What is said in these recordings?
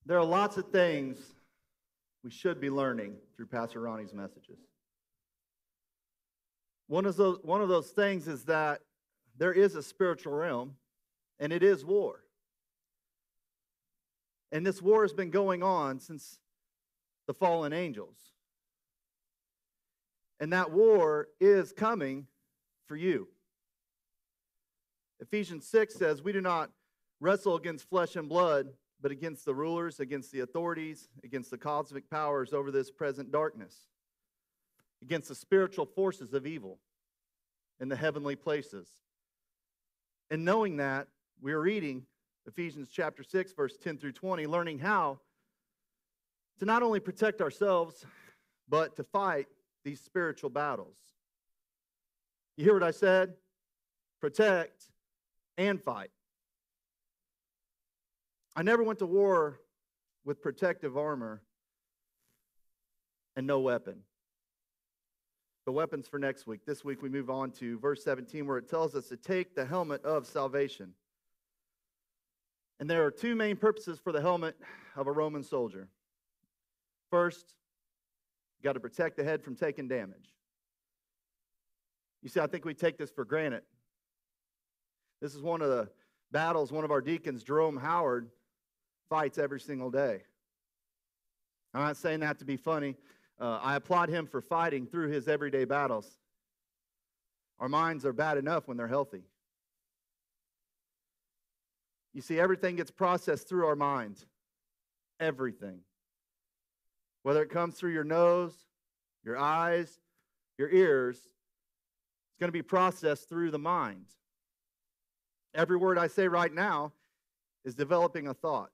There are lots of things we should be learning through Pastor Ronnie's messages. One of those things is that there is a spiritual realm, and it is war. And this war has been going on since the fallen angels. And that war is coming for you. Ephesians 6 says, we do not wrestle against flesh and blood, but against the rulers, against the authorities, against the cosmic powers over this present darkness, against the spiritual forces of evil in the heavenly places. And knowing that, we are reading Ephesians chapter 6, verse 10 through 20, learning how to not only protect ourselves, but to fight these spiritual battles. You hear what I said? Protect and fight. I never went to war with protective armor and no weapon. The weapons for next week. This week we move on to verse 17 where it tells us to take the helmet of salvation. And there are two main purposes for the helmet of a Roman soldier. First, you got to protect the head from taking damage. You see, I think we take this for granted. This is one of the battles one of our deacons, Jerome Howard, fights every single day. I'm not saying that to be funny. I applaud him for fighting through his everyday battles. Our minds are bad enough when they're healthy. You see, everything gets processed through our mind. Everything. Whether it comes through your nose, your eyes, your ears, it's going to be processed through the mind. Every word I say right now is developing a thought.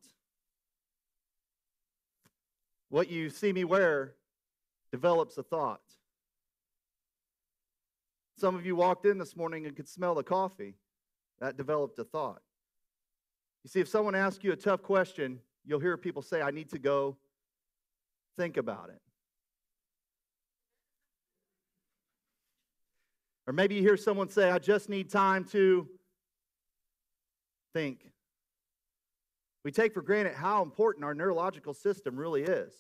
What you see me wear develops a thought. Some of you walked in this morning and could smell the coffee. That developed a thought. You see, if someone asks you a tough question, you'll hear people say, I need to go think about it. Or maybe you hear someone say, I just need time to think. We take for granted how important our neurological system really is.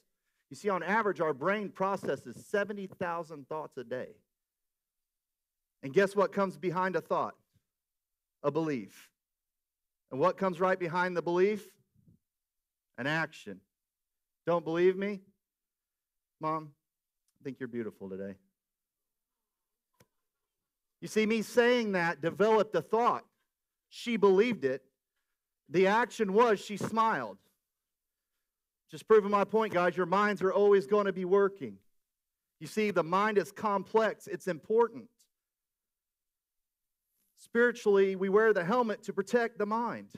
You see, on average, our brain processes 70,000 thoughts a day. And guess what comes behind a thought? A belief. And what comes right behind the belief? An action. Don't believe me? Mom, I think you're beautiful today. You see, me saying that developed a thought. She believed it. The action was she smiled. Just proving my point, guys, your minds are always going to be working. You see, the mind is complex. It's important. Spiritually, we wear the helmet to protect the mind.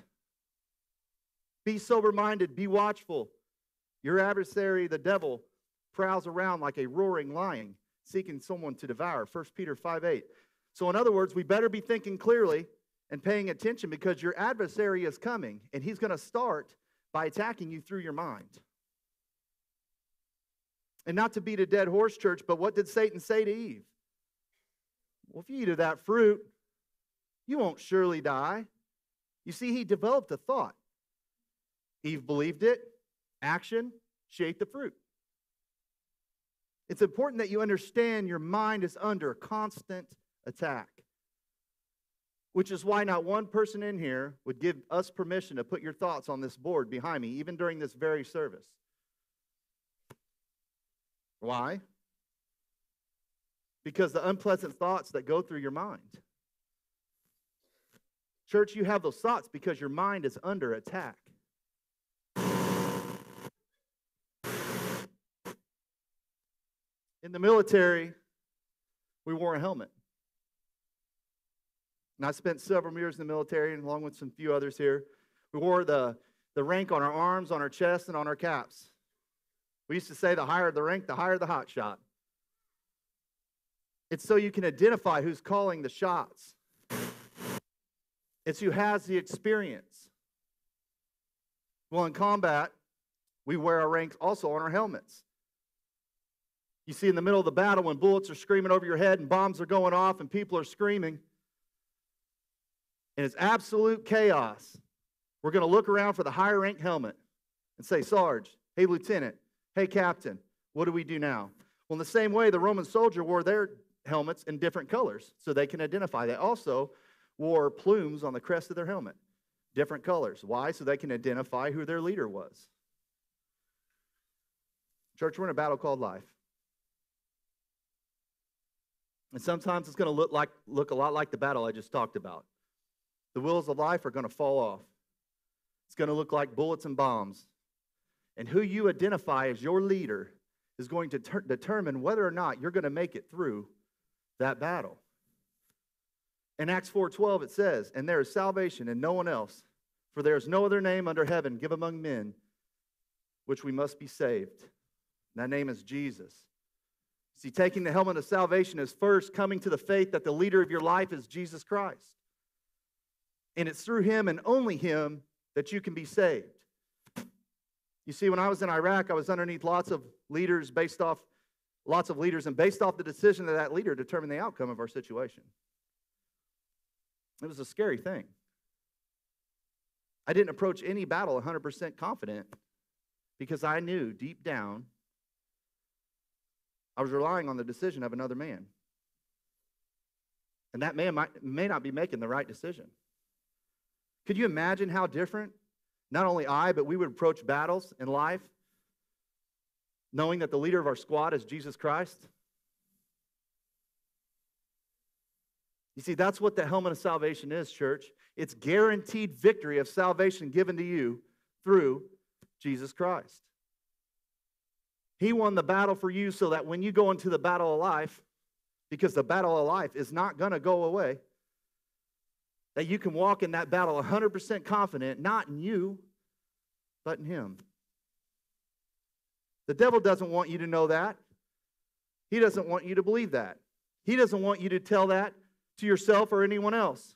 Be sober-minded. Be watchful. Your adversary, the devil, prowls around like a roaring lion, seeking someone to devour. 1 Peter 5:8. So in other words, we better be thinking clearly and paying attention because your adversary is coming, and he's going to start by attacking you through your mind. And not to beat a dead horse, church, but what did Satan say to Eve? Well, if you eat of that fruit, you won't surely die. You see, he developed a thought. Eve believed it. Action, she ate the fruit. It's important that you understand your mind is under constant attack. Which is why not one person in here would give us permission to put your thoughts on this board behind me, even during this very service. Why? Because the unpleasant thoughts that go through your mind. Church, you have those thoughts because your mind is under attack. In the military, we wore a helmet. And I spent several years in the military, and along with some few others here. We wore the rank on our arms, on our chest, and on our caps. We used to say the higher the rank, the higher the hot shot. It's so you can identify who's calling the shots. It's who has the experience. Well, in combat, we wear our ranks also on our helmets. You see, in the middle of the battle, when bullets are screaming over your head and bombs are going off and people are screaming, and it's absolute chaos, we're going to look around for the higher rank helmet. and say, Sarge, hey, Lieutenant, hey, Captain, what do we do now? Well, in the same way, the Roman soldier wore their helmets in different colors so they can identify. They also wore plumes on the crest of their helmet, different colors. Why? So they can identify who their leader was. Church, we're in a battle called life. And sometimes it's going to look a lot like the battle I just talked about. The wheels of life are going to fall off. It's going to look like bullets and bombs. And who you identify as your leader is going to determine whether or not you're going to make it through that battle. In Acts 4:12 it says, and there is salvation in no one else, for there is no other name under heaven given among men which we must be saved. And that name is Jesus. See, taking the helmet of salvation is first coming to the faith that the leader of your life is Jesus Christ. And it's through him and only him that you can be saved. You see, when I was in Iraq, I was underneath lots of leaders, and based off the decision of that leader determined the outcome of our situation. It was a scary thing. I didn't approach any battle 100% confident because I knew deep down I was relying on the decision of another man. And that man may not be making the right decision. Could you imagine how different, not only but we would approach battles in life knowing that the leader of our squad is Jesus Christ? You see, that's what the helmet of salvation is, church. It's guaranteed victory of salvation given to you through Jesus Christ. He won the battle for you so that when you go into the battle of life, because the battle of life is not going to go away, that you can walk in that battle 100% confident, not in you, but in him. The devil doesn't want you to know that. He doesn't want you to believe that. He doesn't want you to tell that to yourself or anyone else.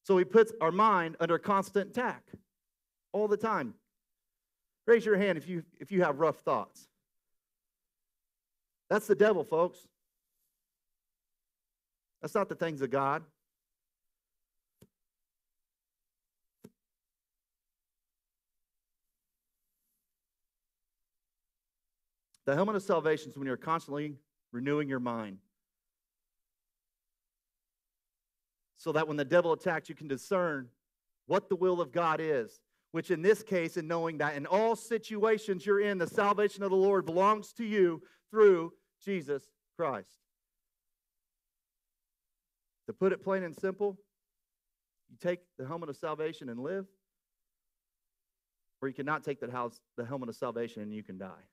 So he puts our mind under constant attack all the time. Raise your hand if you have rough thoughts. That's the devil, folks. That's not the things of God. The helmet of salvation is when you're constantly renewing your mind, so that when the devil attacks, you can discern what the will of God is, which in this case, in knowing that in all situations you're in, the salvation of the Lord belongs to you through Jesus Christ. To put it plain and simple, you take the helmet of salvation and live, or you cannot take the helmet of salvation and you can die.